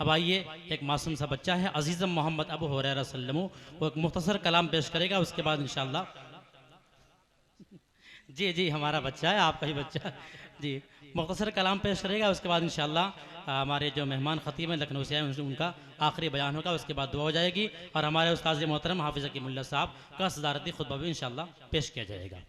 अब आइए, एक मासूम सा बच्चा है अजीज़म मोहम्मद अबू हुरैरा सल्लमु, वो एक मुख्तसर कलाम पेश करेगा, उसके बाद इंशाअल्लाह। जी जी, हमारा बच्चा है, आपका ही बच्चा जी। मुख्तसर कलाम पेश करेगा, उसके बाद इंशाअल्लाह हमारे जो मेहमान ख़तीब हैं लखनऊ से आए उनका आखिरी बयान होगा, उसके बाद दुआ हो जाएगी और हमारे उस्ताद मोहतरम हाफिज़ हकीमुल्लाह साहब का सदारती खुतबा भी इंशाअल्लाह पेश किया जाएगा।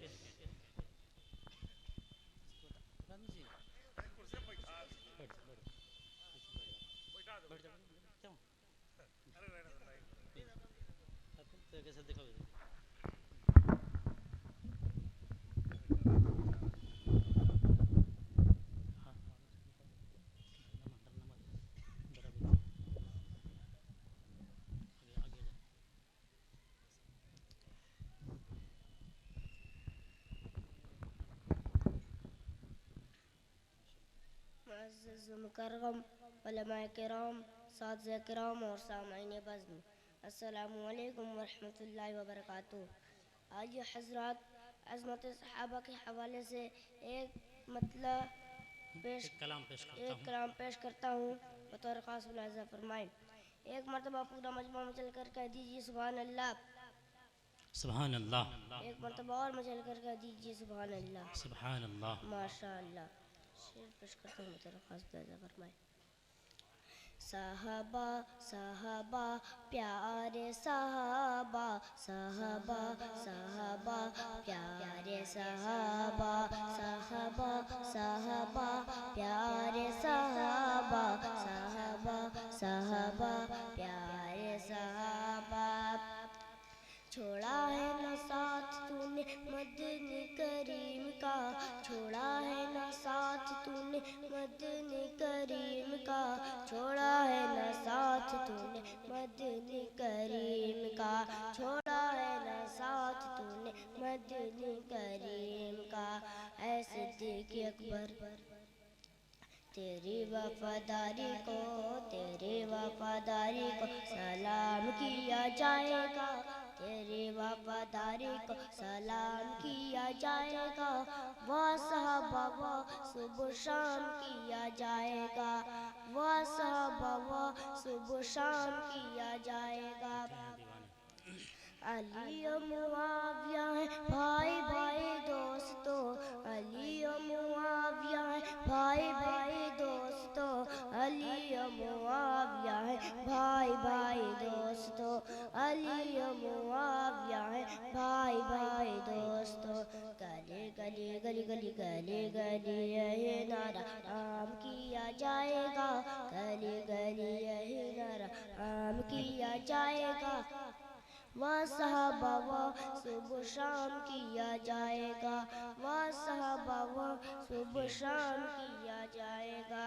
मुअज़्ज़ज़ मुकर्रम उलमाए किराम साथिज़ किराम और सामाईन बज़्म, अस्सलामु अलैकुम वरहमतुल्लाहि वबरकातुहू। आज हज़रात अज़मत सहाबा के हवाले से एक मतलब पेश एक कलाम पेश करता हूँ। बतौर ख़ास मुलाज़ा फरमाएं। एक मरतबा पूरा मजमा मचल कर कह दीजिए सुभान अल्लाह। सुभान अल्लाह। एक मरतबा और मचल कर कह दीजिए सुभान अल्लाह। सुभान अल्लाह। माशा अल्लाह। शेर पेश करता हूँ, बतौर ख़ास मुलाज़ा फरमाएं। साहबा साहबा प्यारे साहबा, साहबा साहबा प्यारे साहबा, साहबा साहबा प्यारे साहबा, साहबा साहबा प्यारे साहबा। छोड़ा है ना साथ तूने मदनी करीम का, छोड़ा है ना साथ तूने मदनी करीम का, छोड़ा है ना साथ तूने मदनी करीम का, छोड़ा है ना साथ तूने मदनी करीम का। ऐ सिद्दीक़ अकबर तेरी वफादारी को, तेरी वफादारी को सलाम किया जाएगा, तेरी वफादारी को सलाम किया जाएगा। वह साहबा वह सुबह शाम किया जाएगा, वह साहबा वह सुबह शाम किया जाएगा। अली और मुआविया है भाई भाई दोस्तों, अली और मुआविया है भाई भाई दोस्तों, अली और मुआविया है भाई भाई दोस्तों, अली और मुआविया है भाई भाई दोस्तों। गली गली गली गली गली गली यही नारा आम किया जाएगा, गली गली यही नारा आम किया जाएगा। वह साहबा वह सुबह शाम किया जाएगा, वह साहबा वह सुबह शाम किया जाएगा।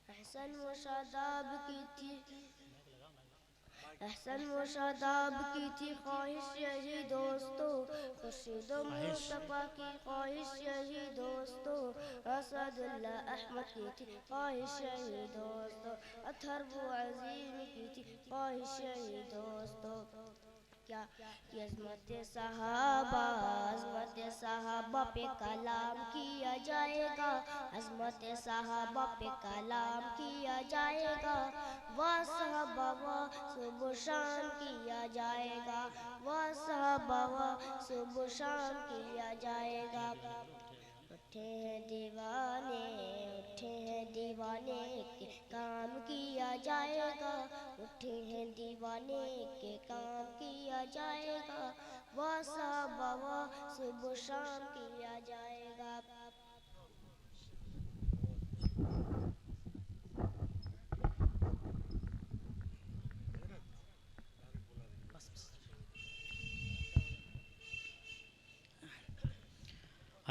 एहसन व शादाब की थी, एहसन व शादाब की थी ख्वाहिश यही दोस्तों, खुर्शीद मुस्तफ़ा की ख्वाहिश यही दोस्तों, असदुल्लाह अहमद की थी ख्वाहिश यही दोस्तों, अतहर वो अजीम की थी ख्वाहिश यही दोस्तों। क्या कि अज़मत सहाबा, अज़मत सहाबा पे कलाम किया जाएगा, अज़मत सहाबा पे कलाम किया जाएगा। वह साहबा वह सुबह शाम किया जाएगा, वह साहबा वह सुबह शाम किया जाएगा। उठे हैं दीवाने, उठे हैं दीवाने के काम किया जाएगा, उठे हैं दीवाने के काम किया जाएगा। वह साहबा वह सुबह शाम किया जाएगा।